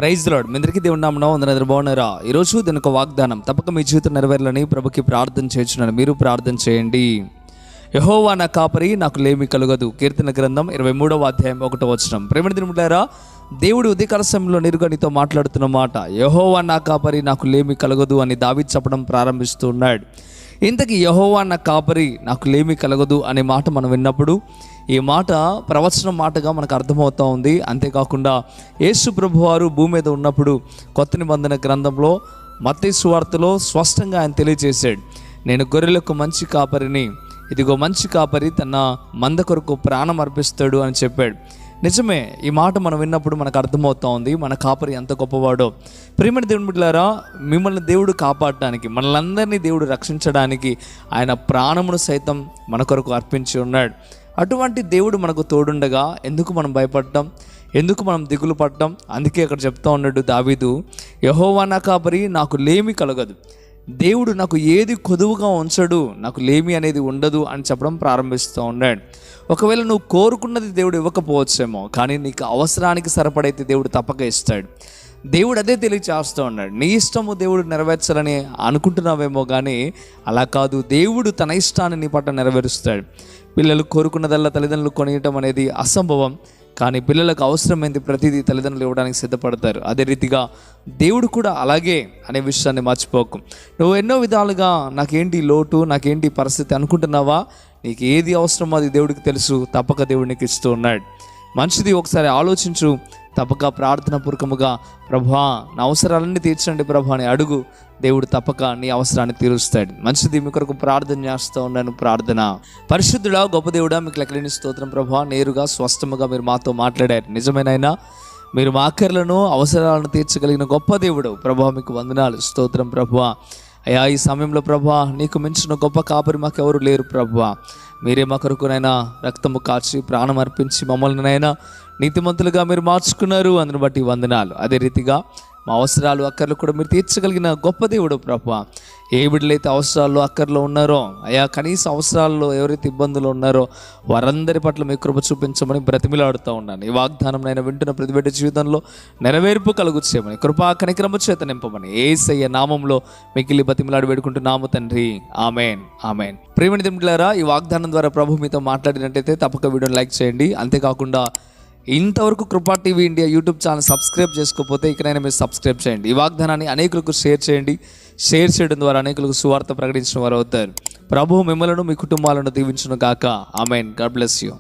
Praise lord. మీ అందరికీ దేవుని నామమున వందనాలు. బాగున్నారా? ఈరోజు దీని ఒక వాగ్దానం తప్పక మీ జీవితం నెరవేరాలని ప్రభుకి ప్రార్థన చేస్తున్నాను. మీరు ప్రార్థన చేయండి. యెహోవా నా కాపరి, నాకు లేమి కలుగదు. కీర్తన గ్రంథం 23వ అధ్యాయం 1వ వచనం. ప్రేమ దినములారా, దేవుడు ఉదయకాల సమయంలో నేరుగా నీతో మాట్లాడుతున్న మాట యెహోవా నా కాపరి, నాకు లేమి కలగదు అని దావీదు చెప్పడం ప్రారంభిస్తూ ఉన్నాడు. ఇంతకీ యెహోవా నా కాపరి, నాకు లేమి కలగదు అనే మాట మనం విన్నప్పుడు ఈ మాట ప్రవచనం మాటగా మనకు అర్థమవుతూ ఉంది. అంతేకాకుండా యేసు ప్రభువారు భూమి మీద ఉన్నప్పుడు కొత్త నిబంధన గ్రంథంలో మత్తయి సువార్తలో స్పష్టంగా ఆయన తెలియజేశాడు, నేను గొర్రెలకు మంచి కాపరిని, ఇదిగో మంచి కాపరి తన మంద కొరకు ప్రాణం అర్పిస్తాడు అని చెప్పాడు. నిజమే, ఈ మాట మనం విన్నప్పుడు మనకు అర్థమవుతా ఉంది మన కాపరి ఎంత గొప్పవాడో. ప్రియమైన దేవుని బిడ్డలారా, మిమ్మల్ని దేవుడు కాపాడటానికి, మనలందరినీ దేవుడు రక్షించడానికి ఆయన ప్రాణమును సైతం మన కొరకు అర్పించి ఉన్నాడు. అటువంటి దేవుడు మనకు తోడుండగా ఎందుకు మనం భయపడటం, ఎందుకు మనం దిగులు పడటం? అందుకే అక్కడ చెప్తా ఉన్నాడు దావీదు, యెహోవా నా కాపరి, నాకు లేమి కలగదు. దేవుడు నాకు ఏది కొదువుగా ఉంచడు, నాకు లేమి అనేది ఉండదు అని చెప్పడం ప్రారంభిస్తూ ఉన్నాడు. ఒకవేళ నువ్వు కోరుకున్నది దేవుడు ఇవ్వకపోవచ్చేమో, కానీ నీకు అవసరానికి సరిపడైతే దేవుడు తప్పక ఇస్తాడు. దేవుడు అదే తెలియచేస్తూ ఉన్నాడు. నీ ఇష్టము దేవుడు నెరవేర్చాలని అనుకుంటున్నావేమో, కానీ అలా కాదు. దేవుడు తన ఇష్టాన్ని నీ పట్ల నెరవేరుస్తాడు. పిల్లలు కోరుకున్నదల్లా తల్లిదండ్రులు కొనియటం అనేది అసంభవం, కానీ పిల్లలకు అవసరమైంది ప్రతిదీ తల్లిదండ్రులు ఇవ్వడానికి సిద్ధపడతారు. అదే రీతిగా దేవుడు కూడా అలాగే అనే విషయాన్ని మర్చిపోకు. నువ్వు ఎన్నో విధాలుగా నాకేంటి లోటు, నాకేంటి పరిస్థితి అనుకుంటున్నావా? నీకు ఏది అవసరమో అది దేవుడికి తెలుసు. తప్పక దేవుడు నీకు ఇస్తూ ఉన్నాడు. మంచిది, ఒకసారి ఆలోచించు. తప్పక ప్రార్థన పూర్వకముగా ప్రభువా నా అవసరాలన్నీ తీర్చండి ప్రభా అని అడుగు. దేవుడు తప్పక నీ అవసరాన్ని తీరుస్తాడు. మంచిది, మీ కొరకు ప్రార్థన చేస్తూ ఉన్నాను. ప్రార్థన. పరిశుద్ధుడా, గొప్ప దేవుడా, మీకు లెక్కలేని స్తోత్రం ప్రభా. నేరుగా స్పష్టముగా మీరు మాతో మాట్లాడారు. నిజమేనైనా మీరు మా ఆఖర్లను అవసరాలను తీర్చగలిగిన గొప్ప దేవుడు ప్రభా. మీకు వందనాలు, స్తోత్రం ప్రభా. అయ్యా, ఈ సమయంలో ప్రభా నీకు మించిన గొప్ప కాపరి మాకెవరు లేరు ప్రభా. మీరే మా కొరకునైనా రక్తము కాచి ప్రాణం అర్పించి మమ్మల్ని నైనా నీతిమంతులుగా మీరు మార్చుకున్నారు. అందుని బట్టి వందనాలు. అదే రీతిగా మా అవసరాలు అక్కర్లు కూడా మీరు తీర్చగలిగిన గొప్ప దేవుడు ప్రభా. ఏ బిడ్డలైతే అవసరాల్లో అక్కర్లో ఉన్నారో, అయా కనీస అవసరాల్లో ఎవరైతే ఇబ్బందులు ఉన్నారో వారందరి పట్ల మీ కృప చూపించమని బ్రతిమిలాడుతూ ఉన్నాను. ఈ వాగ్దానం నేను వింటున్న ప్రతి బిడ్డ జీవితంలో నెరవేర్పు కలుగుచ్చేయమని, కృపా కనికరము చేత నింపమని యేసయ్య నామంలో మిగిలి బ్రతిమిలాడి వేడుకుంటున్నాము తండ్రి. Amen, amen. ప్రియమైన దేవులారా, ఈ వాగ్దానం ద్వారా ప్రభు మీతో మాట్లాడినట్టయితే తప్పక వీడియోని లైక్ చేయండి. అంతేకాకుండా ఇంతవరకు కృపా TV India YouTube channel subscribe చేసుకోకపోతే ఇకనైనా మీరు సబ్స్క్రైబ్ చేయండి. ఈ వాగ్దానాన్ని అనేకులకు షేర్ చేయండి. షేర్ చేయడం ద్వారా అనేకులకు సువార్త ప్రకటించిన వారు అవుతారు. ప్రభువు మిమ్మలను మీ కుటుంబాలను దీవించును గాక. ఆమెన్. God bless you.